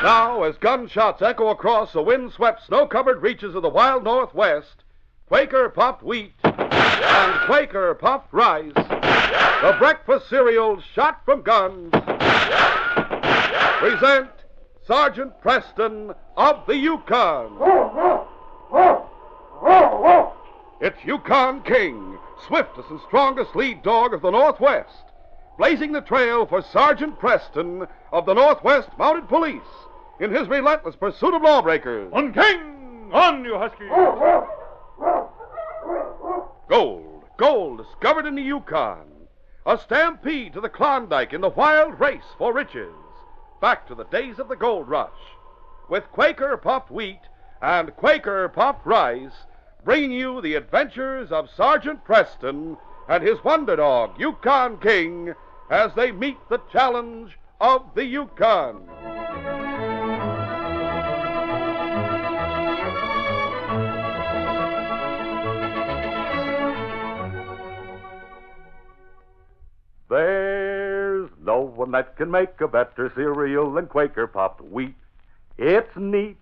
Now, as gunshots echo across the wind-swept, snow-covered reaches of the wild Northwest, Quaker puffed wheat and Quaker puffed rice, the breakfast cereals shot from guns, present Sergeant Preston of the Yukon. It's Yukon King, swiftest and strongest lead dog of the Northwest, blazing the trail for Sergeant Preston of the Northwest Mounted Police in his relentless pursuit of lawbreakers. On, King! On, you huskies! Gold discovered in the Yukon. A stampede to the Klondike in the wild race for riches. Back to the days of the gold rush. With Quaker puffed wheat and Quaker puffed rice, bringing you the adventures of Sergeant Preston and his wonder dog, Yukon King, as they meet the challenge of the Yukon. There's no one that can make a better cereal than Quaker puffed wheat. It's neat.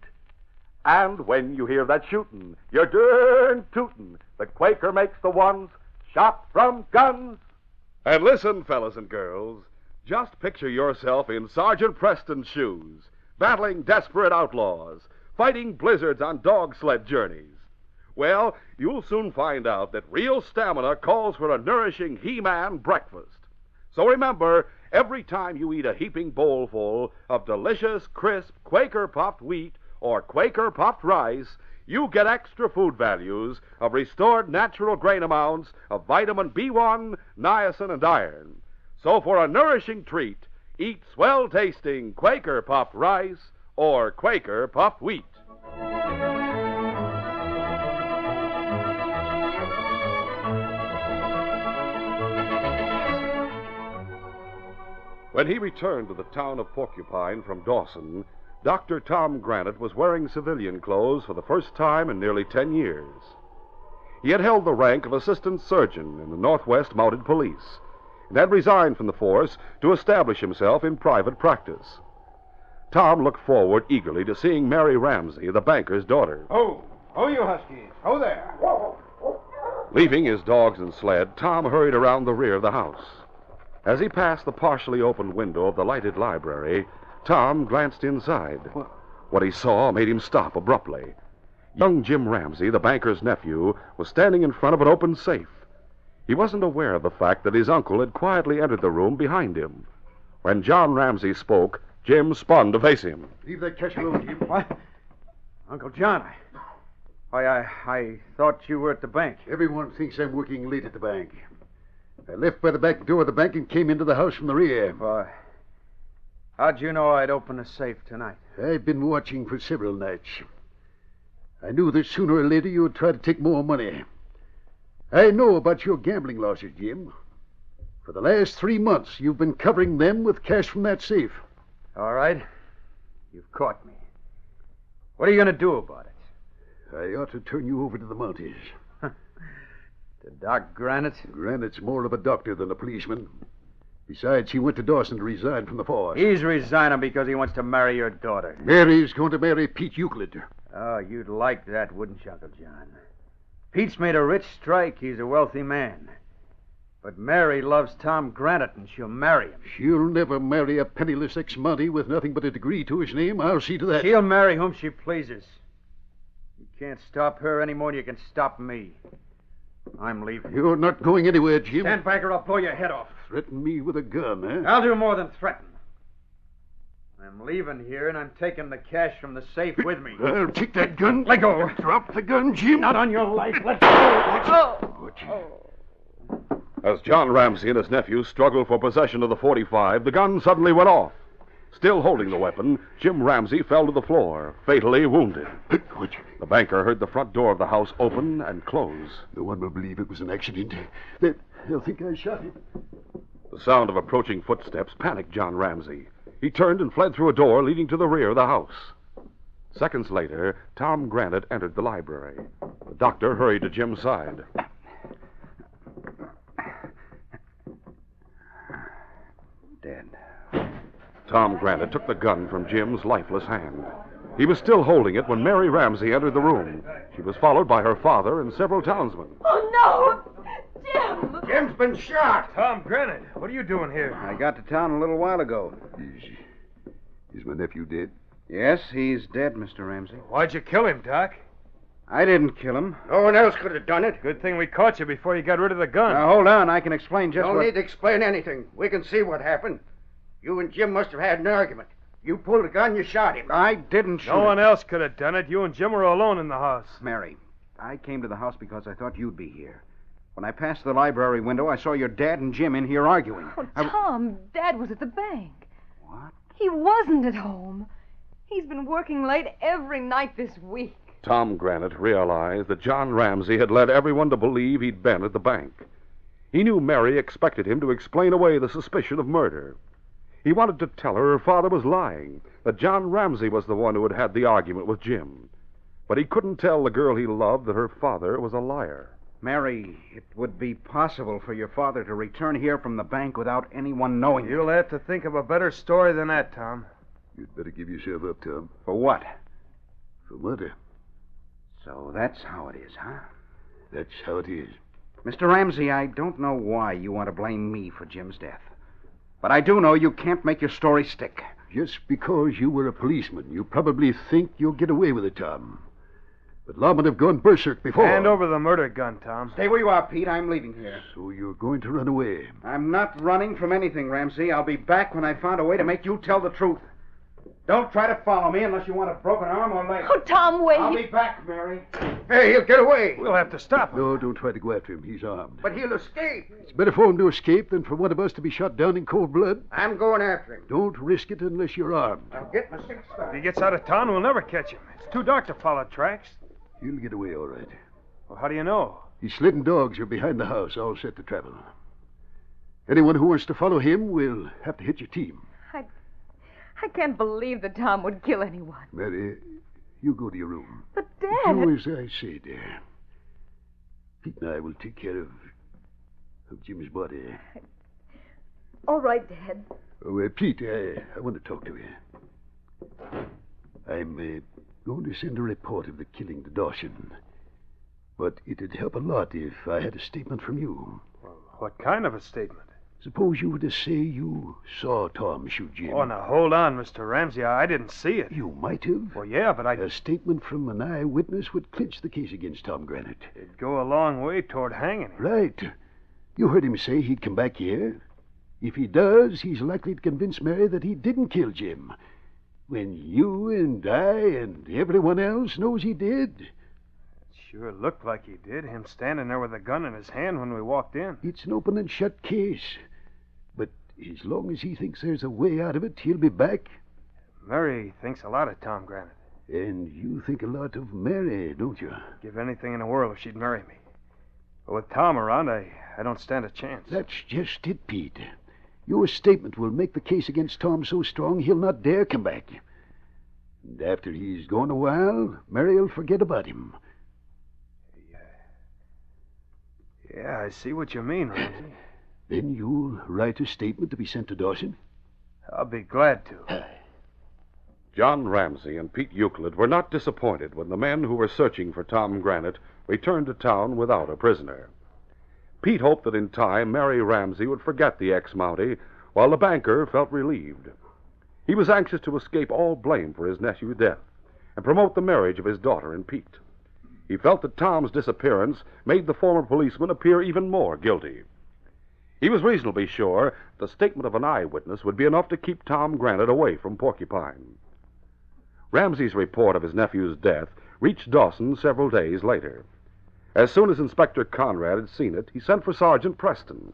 And when you hear that shootin', you're darn tootin'. The Quaker makes the ones shot from guns. And listen, fellas and girls, just picture yourself in Sergeant Preston's shoes, battling desperate outlaws, fighting blizzards on dog sled journeys. Well, you'll soon find out that real stamina calls for a nourishing He-Man breakfast. So remember, every time you eat a heaping bowlful of delicious, crisp Quaker puffed wheat or Quaker puffed rice, you get extra food values of restored natural grain amounts of vitamin B1, niacin, and iron. So for a nourishing treat, eat swell-tasting Quaker puffed rice or Quaker puffed wheat. When he returned to the town of Porcupine from Dawson, Dr. Tom Granite was wearing civilian clothes for the first time in nearly 10 years. He had held the rank of assistant surgeon in the Northwest Mounted Police and had resigned from the force to establish himself in private practice. Tom looked forward eagerly to seeing Mary Ramsey, the banker's daughter. Oh, you huskies. Oh, there. Leaving his dogs and sled, Tom hurried around the rear of the house. As he passed the partially opened window of the lighted library, Tom glanced inside. What he saw made him stop abruptly. Young Jim Ramsey, the banker's nephew, was standing in front of an open safe. He wasn't aware of the fact that his uncle had quietly entered the room behind him. When John Ramsey spoke, Jim spun to face him. Leave that cash alone, Jim. What? Uncle John, I thought you were at the bank. Everyone thinks I'm working late at the bank. I left by the back door of the bank and came into the house from the rear. Why, how'd you know I'd open the safe tonight? I've been watching for several nights. I knew that sooner or later you would try to take more money. I know about your gambling losses, Jim. For the last 3 months, you've been covering them with cash from that safe. All right. You've caught me. What are you going to do about it? I ought to turn you over to the Mounties. To Doc Granite? Granite's more of a doctor than a policeman. Besides, he went to Dawson to resign from the force. He's resigning because he wants to marry your daughter. Mary's going to marry Pete Euclid. Oh, you'd like that, wouldn't you, Uncle John? Pete's made a rich strike. He's a wealthy man. But Mary loves Tom Granite, and she'll marry him. She'll never marry a penniless ex-Mountie with nothing but a degree to his name. I'll see to that. She'll marry whom she pleases. You can't stop her any more than you can stop me. I'm leaving. You're not going anywhere, Jim. Stand back or I'll blow your head off. Threaten me with a gun, eh? I'll do more than threaten. I'm leaving here, and I'm taking the cash from the safe with me. I'll take that gun. Let go. Drop the gun, Jim. Not on your life. Let go. As John Ramsey and his nephew struggled for possession of the .45, the gun suddenly went off. Still holding the weapon, Jim Ramsey fell to the floor, fatally wounded. The banker heard the front door of the house open and close. No one will believe it was an accident. They'll think I shot him. The sound of approaching footsteps panicked John Ramsey. He turned and fled through a door leading to the rear of the house. Seconds later, Tom Granite entered the library. The doctor hurried to Jim's side. Dead. Tom Granite took the gun from Jim's lifeless hand. He was still holding it when Mary Ramsey entered the room. She was followed by her father and several townsmen. Oh, no! Jim! Jim's been shot. Tom Granite, what are you doing here? I got to town a little while ago. Is my nephew dead? Yes, he's dead, Mr. Ramsey. Why'd you kill him, Doc? I didn't kill him. No one else could have done it. Good thing we caught you before you got rid of the gun. Now, hold on. I can explain just Don't what... need to explain anything. We can see what happened. You and Jim must have had an argument. You pulled the gun, you shot him. I didn't shoot No him. one else could have done it. You and Jim were alone in the house. Mary, I came to the house because I thought you'd be here. When I passed the library window, I saw your dad and Jim in here arguing. Oh, Tom, Dad was at the bank. What? He wasn't at home. He's been working late every night this week. Tom Granite realized that John Ramsey had led everyone to believe he'd been at the bank. He knew Mary expected him to explain away the suspicion of murder. He wanted to tell her father was lying, that John Ramsey was the one who had had the argument with Jim. But he couldn't tell the girl he loved that her father was a liar. Mary, it would be possible for your father to return here from the bank without anyone knowing. You'll have to think of a better story than that, Tom. You'd better give yourself up, Tom. For what? For murder. So that's how it is, huh? That's how it is. Mr. Ramsey, I don't know why you want to blame me for Jim's death. But I do know you can't make your story stick. Just because you were a policeman, you probably think you'll get away with it, Tom. But lawmen have gone berserk before. Hand over the murder gun, Tom. Stay where you are, Pete. I'm leaving here. So you're going to run away. I'm not running from anything, Ramsey. I'll be back when I found a way to make you tell the truth. Don't try to follow me unless you want a broken arm or leg. Oh, Tom, wait. I'll be back, Mary. Hey, he'll get away. We'll have to stop him. No, don't try to go after him. He's armed. But he'll escape. It's better for him to escape than for one of us to be shot down in cold blood. I'm going after him. Don't risk it unless you're armed. I'll get my six If stars. he gets out of town, we'll never catch him. It's too dark to follow tracks. He'll get away all right. Well, how do you know? His sled and dogs are behind the house, all set to travel. Anyone who wants to follow him will have to hit your team. I can't believe that Tom would kill anyone. Mary, you go to your room. But, Dad... Do as I say, dear. Pete and I will take care of Jim's body. All right, Dad. Oh, Pete, I want to talk to you. I'm going to send a report of the killing to Dawson. But it'd help a lot if I had a statement from you. Well, what kind of a statement? Suppose you were to say you saw Tom shoot Jim. Oh, now, hold on, Mr. Ramsey. I didn't see it. You might have. Well, yeah, but A statement from an eyewitness would clinch the case against Tom Granite. It'd go a long way toward hanging him. Right. You heard him say he'd come back here. If he does, he's likely to convince Mary that he didn't kill Jim. When you and I and everyone else knows he did. It sure looked like he did, him standing there with a gun in his hand when we walked in. It's an open and shut case. But as long as he thinks there's a way out of it, he'll be back. Mary thinks a lot of Tom Granite. And you think a lot of Mary, don't you? Give anything in the world if she'd marry me. But with Tom around, I don't stand a chance. That's just it, Pete. Your statement will make the case against Tom so strong he'll not dare come back. And after he's gone a while, Mary'll forget about him. Yeah, I see what you mean, Ramsey. Then you'll write a statement to be sent to Dawson? I'll be glad to. John Ramsey and Pete Euclid were not disappointed when the men who were searching for Tom Granite returned to town without a prisoner. Pete hoped that in time Mary Ramsey would forget the ex-Mountie, while the banker felt relieved. He was anxious to escape all blame for his nephew's death and promote the marriage of his daughter and Pete. He felt that Tom's disappearance made the former policeman appear even more guilty. He was reasonably sure the statement of an eyewitness would be enough to keep Tom Granite away from Porcupine. Ramsey's report of his nephew's death reached Dawson several days later. As soon as Inspector Conrad had seen it, he sent for Sergeant Preston.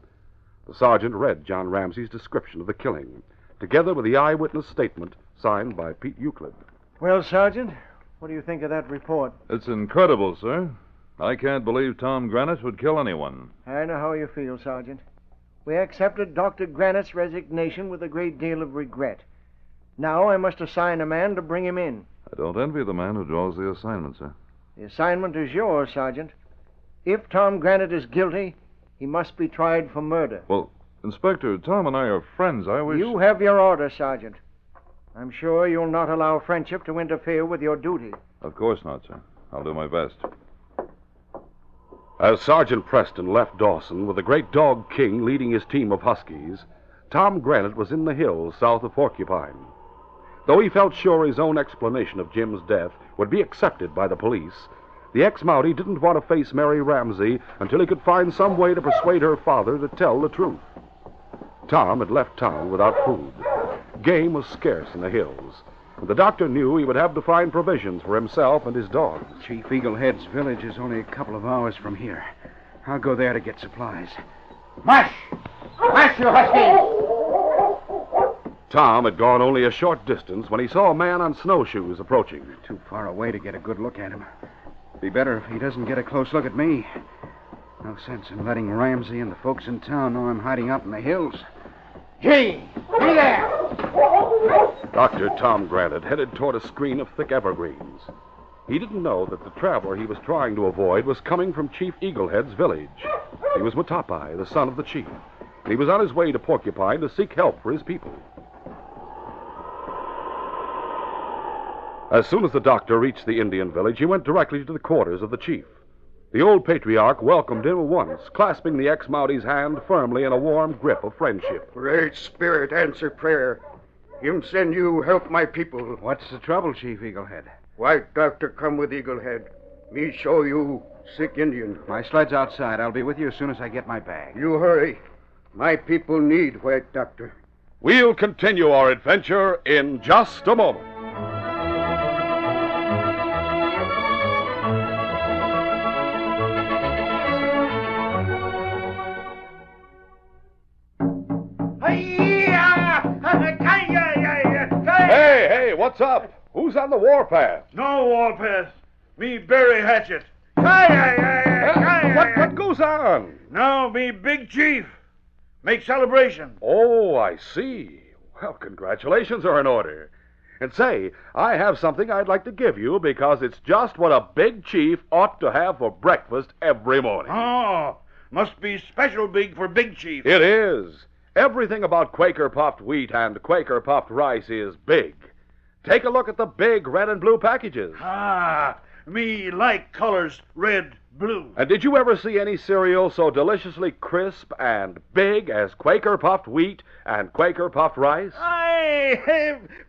The sergeant read John Ramsey's description of the killing, together with the eyewitness statement signed by Pete Euclid. Well, Sergeant, what do you think of that report? It's incredible, sir. I can't believe Tom Granite would kill anyone. I know how you feel, Sergeant. We accepted Dr. Granite's resignation with a great deal of regret. Now I must assign a man to bring him in. I don't envy the man who draws the assignment, sir. The assignment is yours, Sergeant. If Tom Granite is guilty, he must be tried for murder. Well, Inspector, Tom and I are friends. I wish... You have your orders, Sergeant. I'm sure you'll not allow friendship to interfere with your duty. Of course not, sir. I'll do my best. As Sergeant Preston left Dawson with the great dog King leading his team of huskies, Tom Granite was in the hills south of Porcupine. Though he felt sure his own explanation of Jim's death would be accepted by the police, the ex-Mountie didn't want to face Mary Ramsey until he could find some way to persuade her father to tell the truth. Tom had left town without food. Game was scarce in the hills, and the doctor knew he would have to find provisions for himself and his dogs. Chief Eaglehead's village is only a couple of hours from here. I'll go there to get supplies. March! March, you husky! Tom had gone only a short distance when he saw a man on snowshoes approaching. Too far away to get a good look at him. Be better if he doesn't get a close look at me. No sense in letting Ramsey and the folks in town know I'm hiding out in the hills. Gee! Be there! Dr. Tom Granite headed toward a screen of thick evergreens. He didn't know that the traveler he was trying to avoid was coming from Chief Eaglehead's village. He was Matapai, the son of the chief, and he was on his way to Porcupine to seek help for his people. As soon as the doctor reached the Indian village, he went directly to the quarters of the chief. The old patriarch welcomed him at once, clasping the ex-Mountie's hand firmly in a warm grip of friendship. Great Spirit, answer prayer. Him send you help my people. What's the trouble, Chief Eaglehead? White doctor come with Eaglehead. Me show you sick Indian. My sled's outside. I'll be with you as soon as I get my bag. You hurry. My people need white doctor. We'll continue our adventure in just a moment. Hey, what's up? Who's on the warpath? No warpath. Me bury hatchet. What goes on? Now me big chief. Make celebration. Oh, I see. Well, congratulations are in order. And say, I have something I'd like to give you because it's just what a big chief ought to have for breakfast every morning. Oh, must be special big for big chief. It is. Everything about Quaker puffed wheat and Quaker puffed rice is big. Take a look at the big red and blue packages. Me like colors red, blue. And did you ever see any cereal so deliciously crisp and big as Quaker puffed wheat and Quaker puffed rice?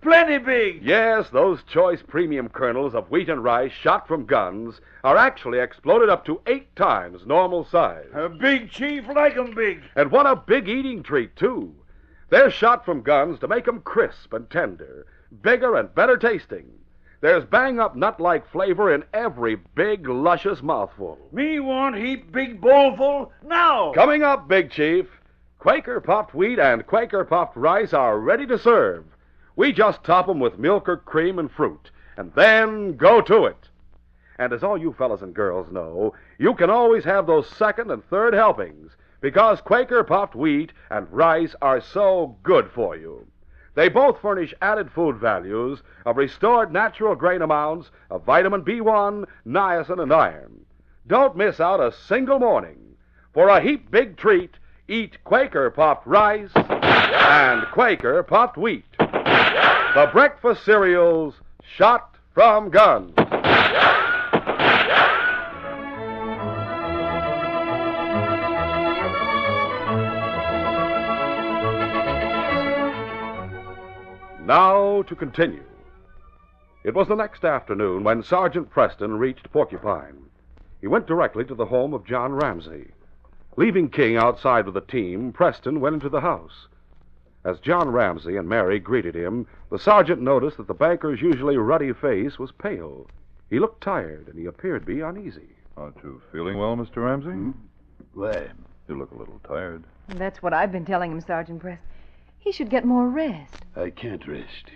Plenty big. Yes, those choice premium kernels of wheat and rice shot from guns are actually exploded up to 8 times normal size. A big chief like 'em big. And what a big eating treat, too. They're shot from guns to make 'em crisp and tender, bigger and better tasting. There's bang-up nut-like flavor in every big, luscious mouthful. Me want heap big bowlful now. Coming up, Big Chief, Quaker puffed wheat and Quaker puffed rice are ready to serve. We just top 'em with milk or cream and fruit, and then go to it. And as all you fellas and girls know, you can always have those second and third helpings, because Quaker puffed wheat and rice are so good for you. They both furnish added food values of restored natural grain amounts of vitamin B1, niacin, and iron. Don't miss out a single morning. For a heap big treat, eat Quaker puffed rice and Quaker puffed wheat. The breakfast cereals shot from guns. Now to continue. It was the next afternoon when Sergeant Preston reached Porcupine. He went directly to the home of John Ramsey. Leaving King outside with the team, Preston went into the house. As John Ramsey and Mary greeted him, the sergeant noticed that the banker's usually ruddy face was pale. He looked tired, and he appeared to be uneasy. Aren't you feeling well, Mr. Ramsey? Why? You look a little tired. That's what I've been telling him, Sergeant Preston. He should get more rest. I can't rest.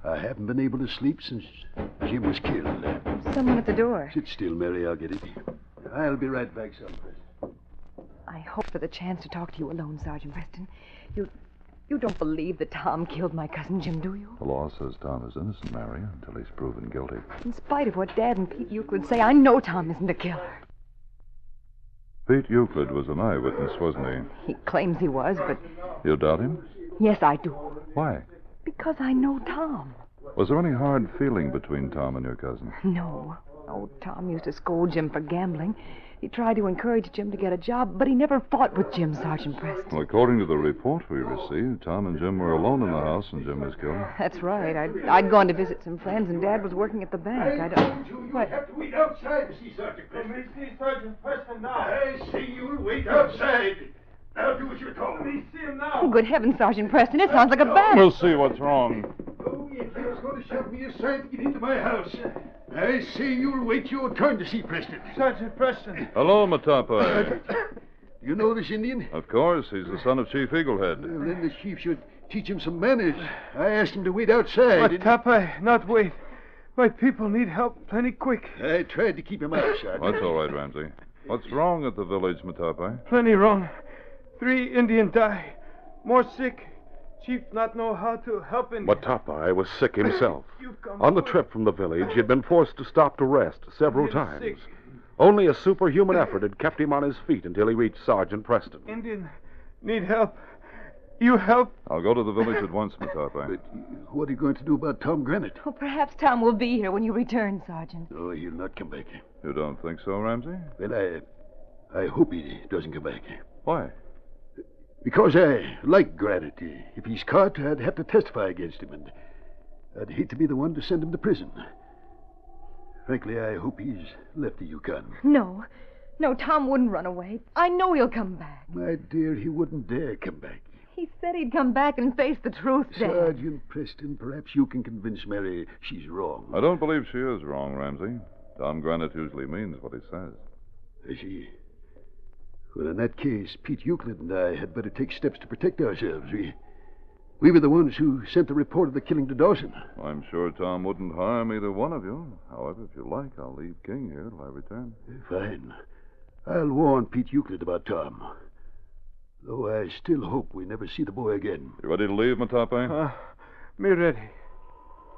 I haven't been able to sleep since Jim was killed. Someone at the door. Sit still, Mary. I'll get it. I'll be right back, Sergeant Preston. I hope for the chance to talk to you alone, Sergeant Preston. You don't believe that Tom killed my cousin Jim, do you? The law says Tom is innocent, Mary, until he's proven guilty. In spite of what Dad and Pete Euclid say, I know Tom isn't a killer. Pete Euclid was an eyewitness, wasn't he? He claims he was, but You doubt him? yes, I do. Why? Because I know Tom. Was there any hard feeling between Tom and your cousin? No. Oh, Tom used to scold Jim for gambling. He tried to encourage Jim to get a job, but he never fought with Jim, Sergeant Preston. Well, according to the report we received, Tom and Jim were alone in the house when Jim was killed. That's right. I'd gone to visit some friends, and Dad was working at the bank. I don't... You have to wait outside to see Sergeant Preston. Let me see Sergeant Preston now. I say you'll wait outside. Now do as you're told. Let me see him Oh, now. good heavens, Sergeant Preston. It sounds like a bat. We'll see what's wrong. Oh, you just going to shove me aside to get into my house. I say you'll wait your turn to see Preston. Sergeant Preston. Hello, Matapa. You know this Indian? Of course, he's the son of Chief Eaglehead. Well, then the chief should teach him some manners. I asked him to wait outside. Matapa, not wait. My people need help plenty quick. I tried to keep him out, Sergeant. That's all right, Ramsey. What's wrong at the village, Matapa? Plenty wrong. 3 Indian die. More sick. Chief not know how to help Indian. Matapai was sick himself. You come On the quick. trip from the village, he had been forced to stop to rest several He's times. sick. Only a superhuman effort had kept him on his feet until he reached Sergeant Preston. Indian need help. You help? I'll go to the village at once, Matapa. But what are you going to do about Tom Granite? Oh, perhaps Tom will be here when you return, Sergeant. Oh, he'll not come back. You don't think so, Ramsey? Well, I hope he doesn't come back. Why? Because I like Granite. If he's caught, I'd have to testify against him, and I'd hate to be the one to send him to prison. Frankly, I hope he's left the Yukon. No. No, Tom wouldn't run away. I know he'll come back. My dear, he wouldn't dare come back. He said he'd come back and face the truth, Dad. Sergeant Preston, perhaps you can convince Mary she's wrong. I don't believe she is wrong, Ramsey. Tom Granite usually means what he says. I see. Well, in that case, Pete Euclid and I had better take steps to protect ourselves. We were the ones who sent the report of the killing to Dawson. I'm sure Tom wouldn't harm either one of you. However, if you like, I'll leave King here till I return. Fine. I'll warn Pete Euclid about Tom. Though I still hope we never see the boy again. You ready to leave, Matape? Me ready.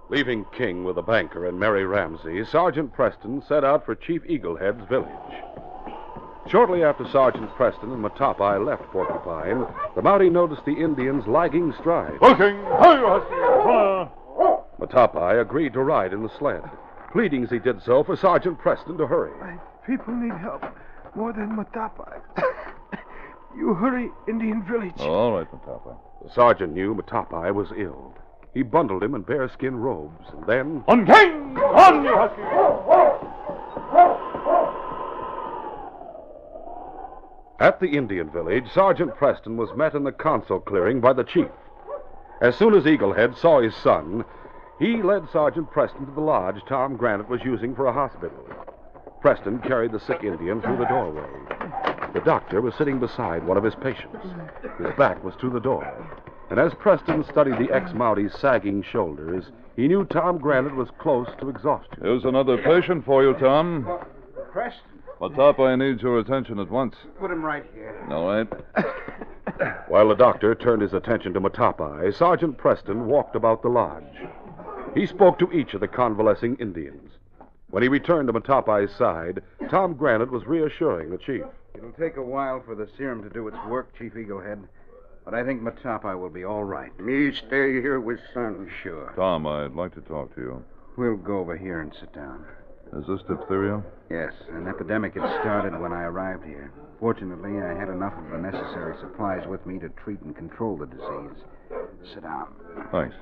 Leaving King with the banker and Mary Ramsey, Sergeant Preston set out for Chief Eaglehead's village. Shortly after Sergeant Preston and Matapai left Porcupine, the Mountie noticed the Indians lagging stride. Looking! Matapai agreed to ride in the sled, pleading as he did so for Sergeant Preston to hurry. My people need help more than Matapa. You hurry, Indian village. Oh, all right, Matape. The sergeant knew Matapai was ill. He bundled him in bearskin robes, and then... On King! On, you husky! At the Indian village, Sergeant Preston was met in the council clearing by the chief. As soon as Eaglehead saw his son, he led Sergeant Preston to the lodge Tom Granite was using for a hospital. Preston carried the sick Indian through the doorway. The doctor was sitting beside one of his patients. His back was to the door. And as Preston studied the ex-Mountie's sagging shoulders, he knew Tom Granite was close to exhaustion. Here's another patient for you, Tom. Preston, Matape needs your attention at once. put him right here. All right. While the doctor turned his attention to Matapai, Sergeant Preston walked about the lodge. He spoke to each of the convalescing Indians. When he returned to Matapai's side, Tom Granite was reassuring the chief. It'll take a while for the serum to do its work, Chief Eaglehead. But I think Matapai will be all right. Me stay here with son. Sure. Tom, I'd like to talk to you. We'll go over here and sit down. Is this diphtheria? Yes, an epidemic had started when I arrived here. Fortunately, I had enough of the necessary supplies with me to treat and control the disease. Sit down. Thanks.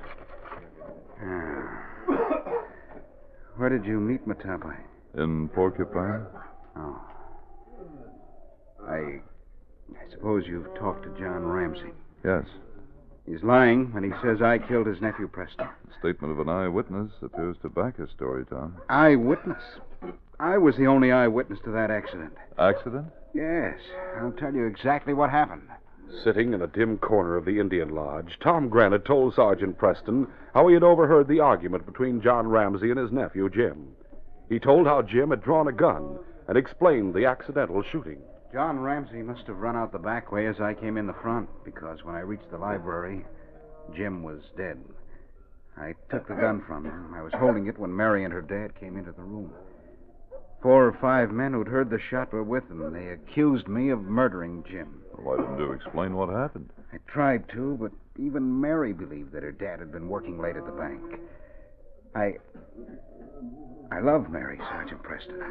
Where did you meet Matapai? In Porcupine? Oh. I suppose you've talked to John Ramsey. Yes. He's lying when he says I killed his nephew, Preston. The statement of an eyewitness appears to back his story, Tom. Eyewitness? I was the only eyewitness to that accident. Accident? Yes. I'll tell you exactly what happened. Sitting in a dim corner of the Indian lodge, Tom Granite told Sergeant Preston how he had overheard the argument between John Ramsey and his nephew, Jim. He told how Jim had drawn a gun and explained the accidental shooting. John Ramsey must have run out the back way as I came in the front, because when I reached the library, Jim was dead. I took the gun from him. I was holding it when Mary and her dad came into the room. 4 or 5 men who'd heard the shot were with him. They accused me of murdering Jim. Why didn't you explain what happened? I tried to, but even Mary believed that her dad had been working late at the bank. I love Mary, Sergeant Preston.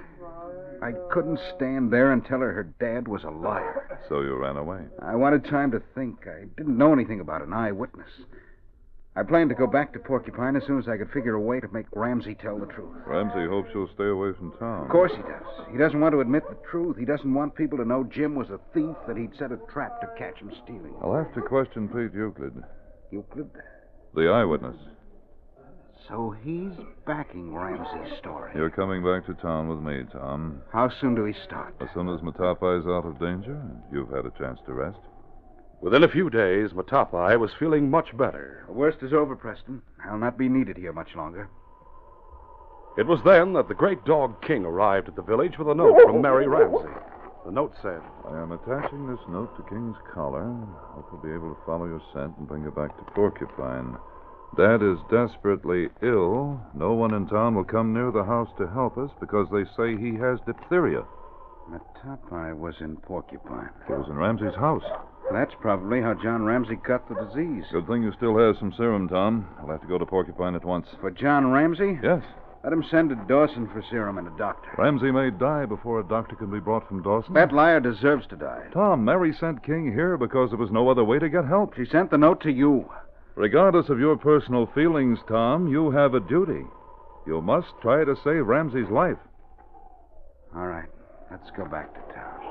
I couldn't stand there and tell her dad was a liar. So you ran away. I wanted time to think. I didn't know anything about an eyewitness. I planned to go back to Porcupine as soon as I could figure a way to make Ramsey tell the truth. Ramsey hopes you'll stay away from town. Of course he does. He doesn't want to admit the truth. He doesn't want people to know Jim was a thief, that he'd set a trap to catch him stealing. I'll have to question Pete Euclid. Euclid? The eyewitness. So he's backing Ramsey's story. You're coming back to town with me, Tom. How soon do we start? As soon as Matapai is out of danger and you've had a chance to rest. Within a few days, Matapai was feeling much better. The worst is over, Preston. I'll not be needed here much longer. It was then that the great dog King arrived at the village with a note from Mary Ramsey. The note said, I am attaching this note to King's collar. Hope you'll be able to follow your scent and bring it back to Porcupine. Dad is desperately ill. No one in town will come near the house to help us because they say he has diphtheria. Matapai was in Porcupine. He was in Ramsey's house. That's probably how John Ramsey got the disease. Good thing you still have some serum, Tom. I'll have to go to Porcupine at once. For John Ramsey? Yes. Let him send to Dawson for serum and a doctor. Ramsey may die before a doctor can be brought from Dawson. That liar deserves to die. Tom, Mary sent King here because there was no other way to get help. She sent the note to you. Regardless of your personal feelings, Tom, you have a duty. You must try to save Ramsey's life. All right. Let's go back to town.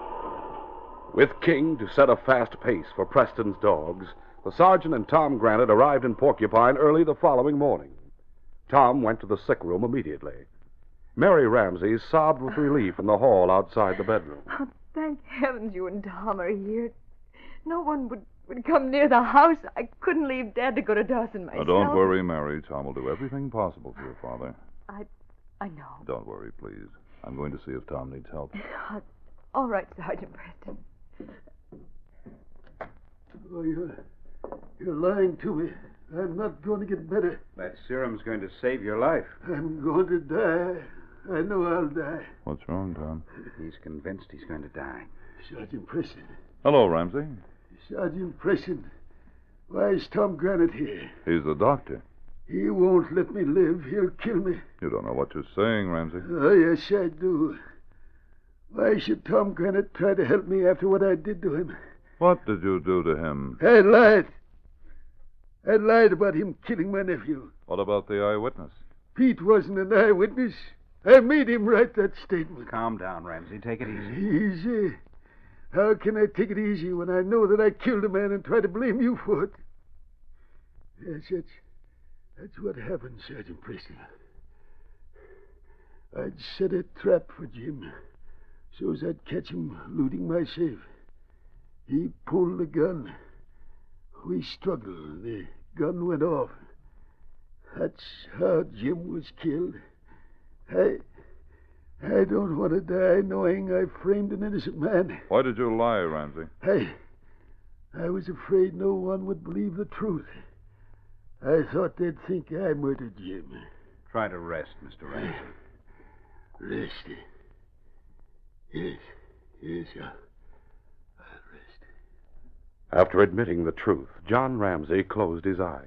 with King to set a fast pace for Preston's dogs, the sergeant and Tom Granite arrived in Porcupine early the following morning. Tom went to the sick room immediately. Mary Ramsey sobbed with relief in the hall outside the bedroom. Oh, thank heavens you and Tom are here. No one would come near the house. I couldn't leave Dad to go to Dawson myself. Now, don't worry, Mary. Tom will do everything possible for your father. I know. Don't worry, please. I'm going to see if Tom needs help. All right, Sergeant Preston. Oh, you're lying to me. I'm not going to get better. That serum's going to save your life. I'm going to die. I know I'll die. What's wrong, Tom? He's convinced he's going to die. Sergeant Preston. Hello, Ramsey. Sergeant Preston. Why is Tom Granite here? He's the doctor. He won't let me live. He'll kill me. You don't know what you're saying, Ramsey. Oh, yes, I do. Why should Tom Granite try to help me after what I did to him? What did you do to him? I lied. I lied about him killing my nephew. What about the eyewitness? Pete wasn't an eyewitness. I made him write that statement. Calm down, Ramsey. Take it easy. Easy? How can I take it easy when I know that I killed a man and try to blame you for it? Yes, that's what happened, Sergeant Preston. I'd set a trap for Jim so as I'd catch him looting my safe. He pulled the gun. We struggled. The gun went off. That's how Jim was killed. I don't want to die knowing I framed an innocent man. Why did you lie, Ramsey? I was afraid no one would believe the truth. I thought they'd think I murdered Jim. Try to rest, Mr. Ramsey. Rest? Yes, I'll rest. After admitting the truth, John Ramsey closed his eyes.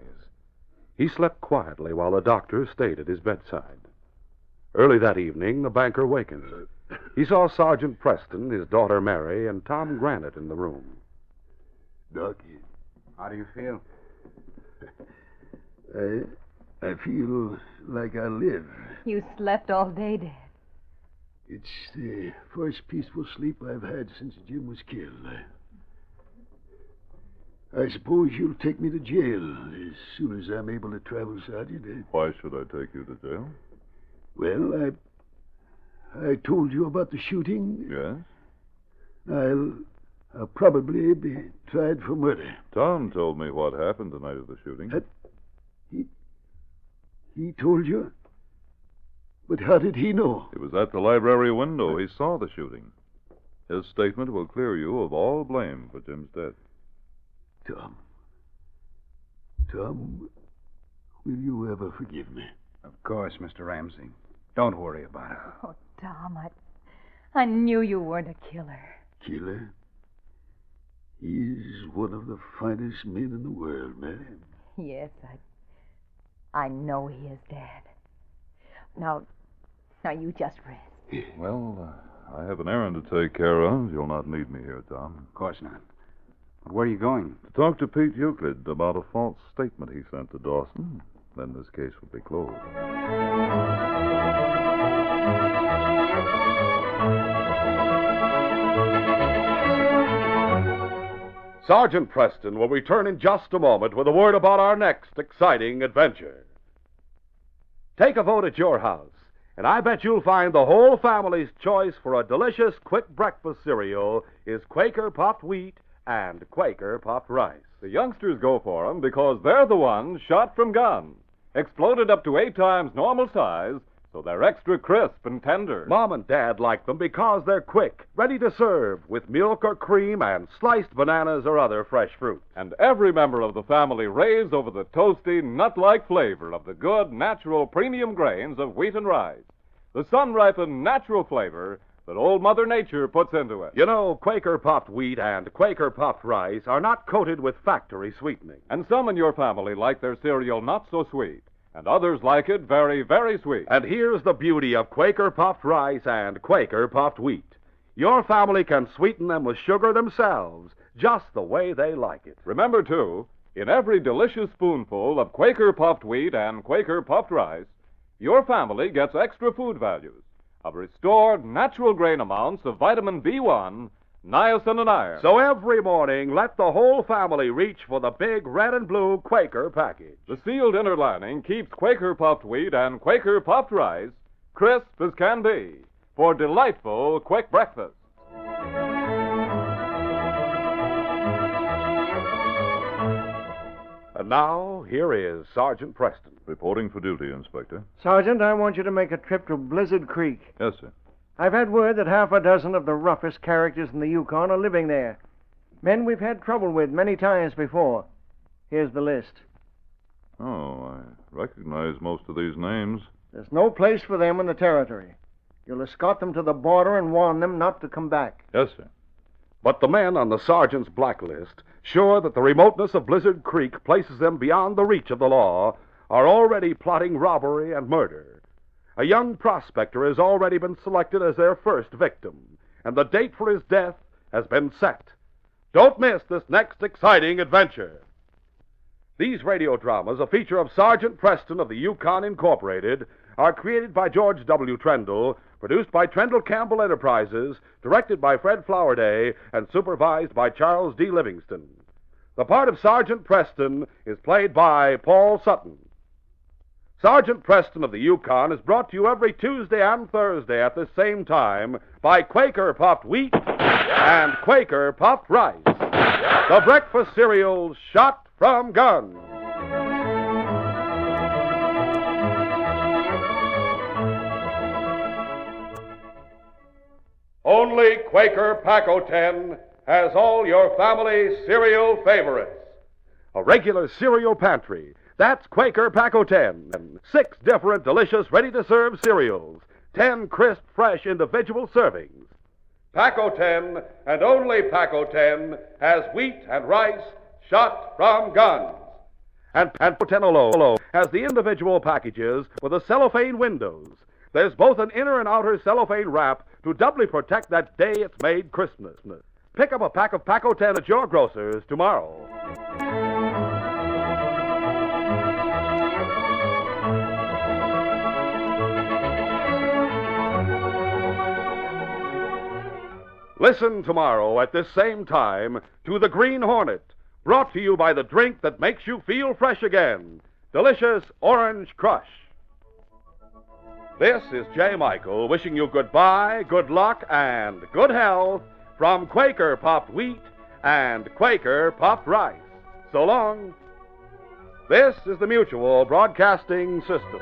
He slept quietly while the doctor stayed at his bedside. Early that evening, the banker wakened. He saw Sergeant Preston, his daughter Mary, and Tom Granite in the room. Doc, how do you feel? I feel like I live. You slept all day, Dad. It's the first peaceful sleep I've had since Jim was killed. I suppose you'll take me to jail as soon as I'm able to travel, Sergeant. Why should I take you to jail? Well, I told you about the shooting. Yes? I'll probably be tried for murder. Tom told me what happened the night of the shooting. He told you? But how did he know? He was at the library window. He saw the shooting. His statement will clear you of all blame for Jim's death. Tom, will you ever forgive me? Of course, Mr. Ramsey. Don't worry about it. Oh, Tom, I knew you weren't a killer. Killer? He's one of the finest men in the world, madam. Yes, I know he is, Dad. Now you just rest. Well, I have an errand to take care of. You'll not need me here, Tom. Of course not. But where are you going? To talk to Pete Euclid about a false statement he sent to Dawson. Then this case will be closed. Sergeant Preston will return in just a moment with a word about our next exciting adventure. Take a vote at your house, and I bet you'll find the whole family's choice for a delicious quick breakfast cereal is Quaker Puffed Wheat and Quaker Puffed Rice. The youngsters go for them because they're the ones shot from guns, exploded up to 8 times normal size, so they're extra crisp and tender. Mom and Dad like them because they're quick, ready to serve with milk or cream and sliced bananas or other fresh fruit. And every member of the family raves over the toasty, nut-like flavor of the good, natural, premium grains of wheat and rice. The sun-ripened, natural flavor that old Mother Nature puts into it. You know, Quaker Puffed Wheat and Quaker Puffed Rice are not coated with factory sweetening. And some in your family like their cereal not so sweet, and others like it very, very sweet. And here's the beauty of Quaker Puffed Rice and Quaker Puffed Wheat. Your family can sweeten them with sugar themselves, just the way they like it. Remember, too, in every delicious spoonful of Quaker Puffed Wheat and Quaker Puffed Rice, your family gets extra food values of restored natural grain amounts of vitamin B1, niacin, and iron. So every morning, let the whole family reach for the big red and blue Quaker package. The sealed inner lining keeps Quaker Puffed Wheat and Quaker Puffed Rice crisp as can be for delightful quick breakfast. And now, here is Sergeant Preston. Reporting for duty, Inspector. Sergeant, I want you to make a trip to Blizzard Creek. Yes, sir. I've had word that half a dozen of the roughest characters in the Yukon are living there. Men we've had trouble with many times before. Here's the list. Oh, I recognize most of these names. There's no place for them in the territory. You'll escort them to the border and warn them not to come back. Yes, sir. But the men on the sergeant's blacklist, sure that the remoteness of Blizzard Creek places them beyond the reach of the law, are already plotting robbery and murder. A young prospector has already been selected as their first victim, and the date for his death has been set. Don't miss this next exciting adventure. These radio dramas, a feature of Sergeant Preston of the Yukon Incorporated, are created by George W. Trendle, produced by Trendle Campbell Enterprises, directed by Fred Flowerday, and supervised by Charles D. Livingston. The part of Sergeant Preston is played by Paul Sutton. Sergeant Preston of the Yukon is brought to you every Tuesday and Thursday at the same time by Quaker Puffed Wheat and Quaker Puffed Rice, the breakfast cereals shot from guns. Only Quaker Pack-O-10 has all your family's cereal favorites. A regular cereal pantry. That's Quaker Pack-O-10. And 6 different delicious ready-to-serve cereals. 10 crisp, fresh individual servings. Pack-O-10 and only Pack-O-10 has wheat and rice shot from guns. And Pack-O-10 has the individual packages with the cellophane windows. There's both an inner and outer cellophane wrap to doubly protect that day it's made Christmas. Pick up a pack of Pack-O-10 at your grocer's tomorrow. Listen tomorrow at this same time to The Green Hornet, brought to you by the drink that makes you feel fresh again, Delicious Orange Crush. This is J. Michael wishing you goodbye, good luck, and good health from Quaker Puffed Wheat and Quaker Puffed Rice. So long. This is the Mutual Broadcasting System.